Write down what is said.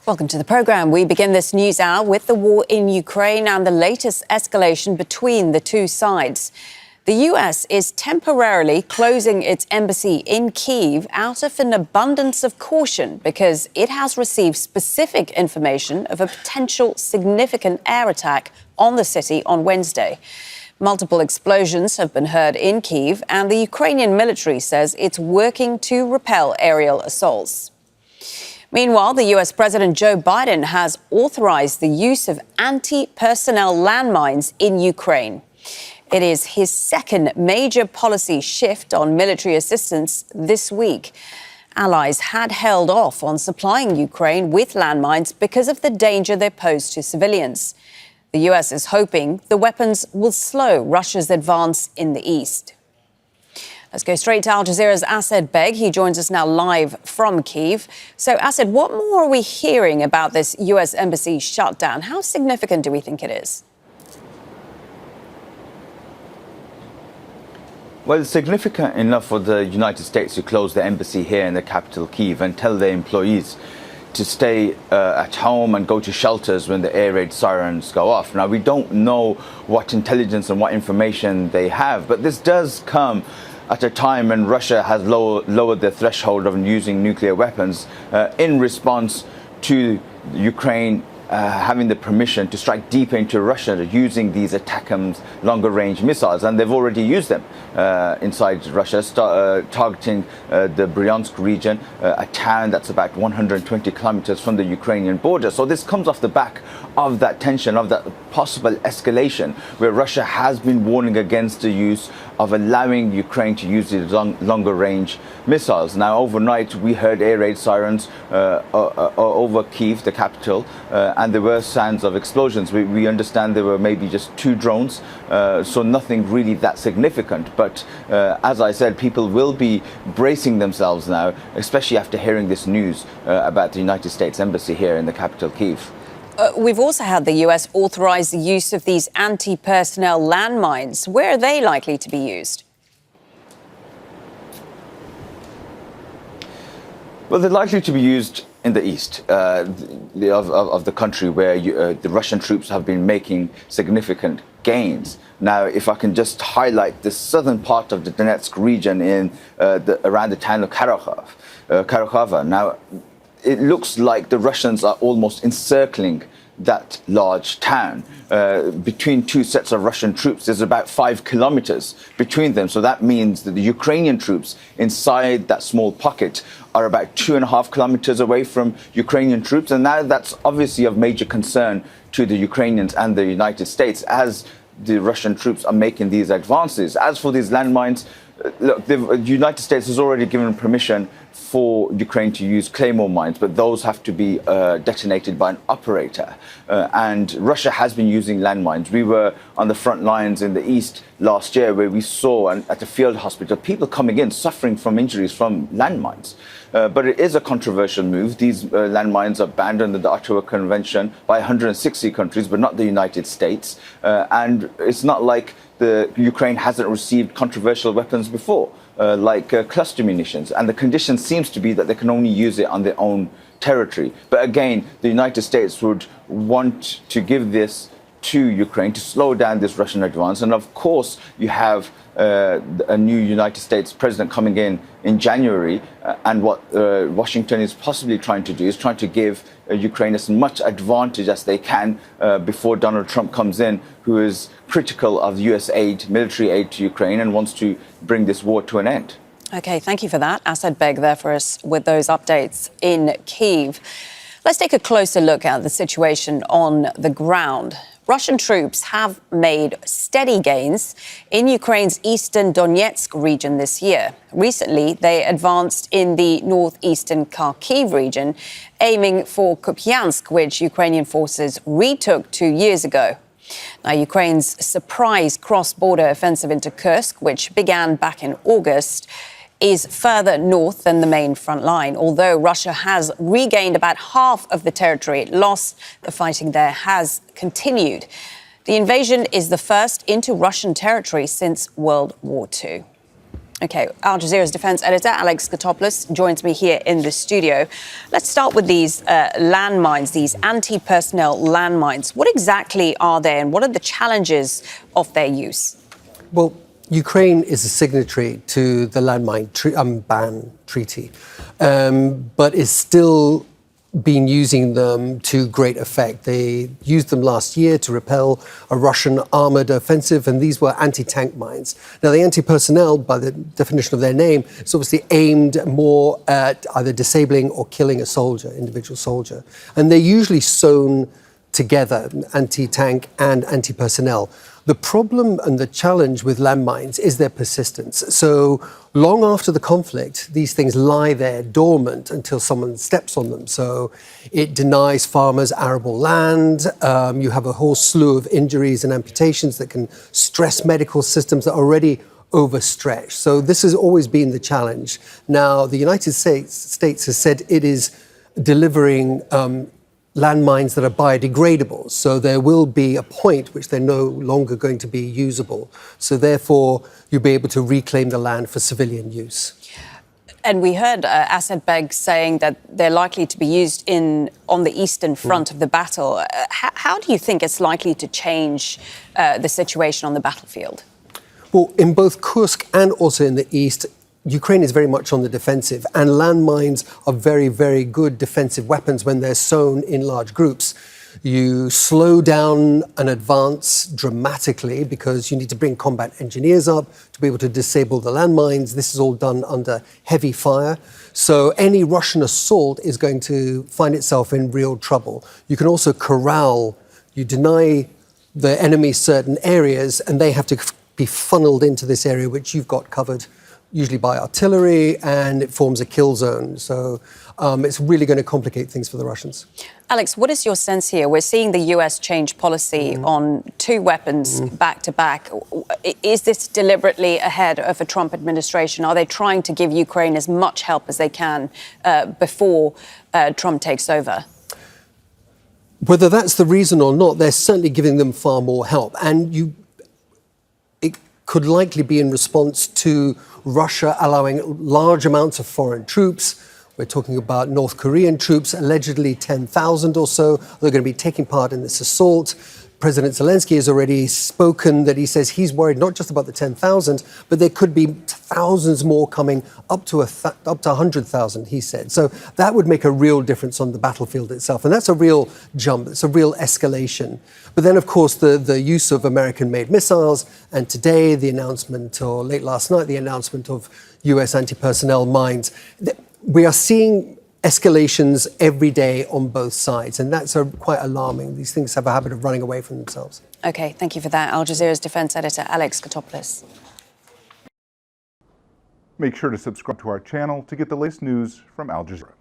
Welcome to the programme. We begin this news hour with the war in Ukraine and the latest escalation between the two sides. The US is temporarily closing its embassy in Kyiv out of an abundance of caution because it has received specific information of a potential significant air attack on the city on Wednesday. Multiple explosions have been heard in Kyiv, and the Ukrainian military says it's working to repel aerial assaults. Meanwhile, the US President Joe Biden has authorized the use of anti-personnel landmines in Ukraine. It is his second major policy shift on military assistance this week. Allies had held off on supplying Ukraine with landmines because of the danger they pose to civilians. The US is hoping the weapons will slow Russia's advance in the east. Let's go straight to Al Jazeera's Baig. He joins us now live from Kyiv. So, Asad, what more are we hearing about this US embassy shutdown? How significant do we think it is? Well, it's significant enough for the United States to close the embassy here in the capital, Kyiv, and tell their employees to stay at home and go to shelters when the air raid sirens go off. Now, we don't know what intelligence and what information they have, but this does come at a time when Russia has lowered the threshold of using nuclear weapons in response to Ukraine having the permission to strike deeper into Russia using these ATACMS longer-range missiles. And they've already used them inside Russia, targeting the Bryansk region, a town that's about 120 kilometers from the Ukrainian border. So this comes off the back of that tension, of that possible escalation, where Russia has been warning against the use of allowing Ukraine to use these longer-range missiles. Now, overnight, we heard air raid sirens over Kyiv, the capital, and there were sounds of explosions. We understand there were maybe just 2 drones, so nothing really that significant. But as I said, people will be bracing themselves now, especially after hearing this news about the United States Embassy here in the capital, Kyiv. We've also had the US authorize the use of these anti-personnel landmines. Where are they likely to be used? Well, they're likely to be used in the east of the country, where the Russian troops have been making significant gains. Now, if I can just highlight the southern part of the Donetsk region in around the town of Kharkov. Now, it looks like the Russians are almost encircling that large town. Between 2 sets of Russian troops, there's about 5 kilometers between them. So that means that the Ukrainian troops inside that small pocket are about 2.5 kilometers away from Ukrainian troops. And now that's obviously of major concern to the Ukrainians and the United States as the Russian troops are making these advances. As for these landmines, look, the United States has already given permission for Ukraine to use Claymore mines, but those have to be detonated by an operator. And Russia has been using landmines. We were on the front lines in the east last year, where we saw at the field hospital people coming in suffering from injuries from landmines. But it is a controversial move. These landmines are banned under the Ottawa Convention by 160 countries, but not the United States. And it's not like the Ukraine hasn't received controversial weapons before, like cluster munitions. And the condition seems to be that they can only use it on their own territory. But again, the United States would want to give this to Ukraine to slow down this Russian advance. And of course, you have a new United States president coming in January. And what Washington is possibly trying to do is trying to give Ukraine as much advantage as they can before Donald Trump comes in, who is critical of US aid, military aid to Ukraine, and wants to bring this war to an end. OK, thank you for that. Baig there for us with those updates in Kyiv. Let's take a closer look at the situation on the ground. Russian troops have made steady gains in Ukraine's eastern Donetsk region this year. Recently, they advanced in the northeastern Kharkiv region, aiming for Kupiansk, which Ukrainian forces retook 2 years ago. Now, Ukraine's surprise cross-border offensive into Kursk, which began back in August, is further north than the main front line. Although Russia has regained about half of the territory it lost, the fighting there has continued. The invasion is the first into Russian territory since World War II. Okay, Al Jazeera's defence editor Alex Gatopoulos joins me here in the studio. Let's start with these landmines, these anti-personnel landmines. What exactly are they and what are the challenges of their use? Well, Ukraine is a signatory to the landmine ban treaty, but is still been using them to great effect. They used them last year to repel a Russian armoured offensive, and these were anti-tank mines. Now, the anti-personnel, by the definition of their name, is obviously aimed more at either disabling or killing a soldier, individual soldier. And they're usually sewn together, anti-tank and anti-personnel. The problem and the challenge with landmines is their persistence. So long after the conflict, these things lie there dormant until someone steps on them. So it denies farmers arable land. You have a whole slew of injuries and amputations that can stress medical systems that are already overstretched. So this has always been the challenge. Now, the United States has said it is delivering landmines that are biodegradable. So there will be a point which they're no longer going to be usable. So therefore, you'll be able to reclaim the land for civilian use. And we heard Baig saying that they're likely to be used on the eastern front of the battle. How do you think it's likely to change the situation on the battlefield? Well, in both Kursk and also in the east, Ukraine is very much on the defensive, and landmines are very, very good defensive weapons when they're sown in large groups. You slow down an advance dramatically because you need to bring combat engineers up to be able to disable the landmines. This is all done under heavy fire. So any Russian assault is going to find itself in real trouble. You can also corral, you deny the enemy certain areas, and they have to be funneled into this area which you've got covered, usually by artillery, and it forms a kill zone. So it's really going to complicate things for the Russians. Alex, what is your sense here? We're seeing the US change policy on two weapons back to back. Is this deliberately ahead of a Trump administration? Are they trying to give Ukraine as much help as they can before Trump takes over? Whether that's the reason or not, they're certainly giving them far more help. And it could likely be in response to Russia allowing large amounts of foreign troops. We're talking about North Korean troops, allegedly 10,000 or so. They're going to be taking part in this assault. President Zelenskyy has already spoken that he says he's worried not just about the 10,000, but there could be thousands more coming, up to 100,000, he said. So that would make a real difference on the battlefield itself. And that's a real jump. It's a real escalation. But then, of course, the use of American-made missiles, and today the announcement, or late last night, the announcement of US anti-personnel mines. We are seeing escalations every day on both sides, and that's quite alarming. These things have a habit of running away from themselves. OK, thank you for that. Al Jazeera's defence editor, Alex Gatopoulos. Make sure to subscribe to our channel to get the latest news from Al Jazeera.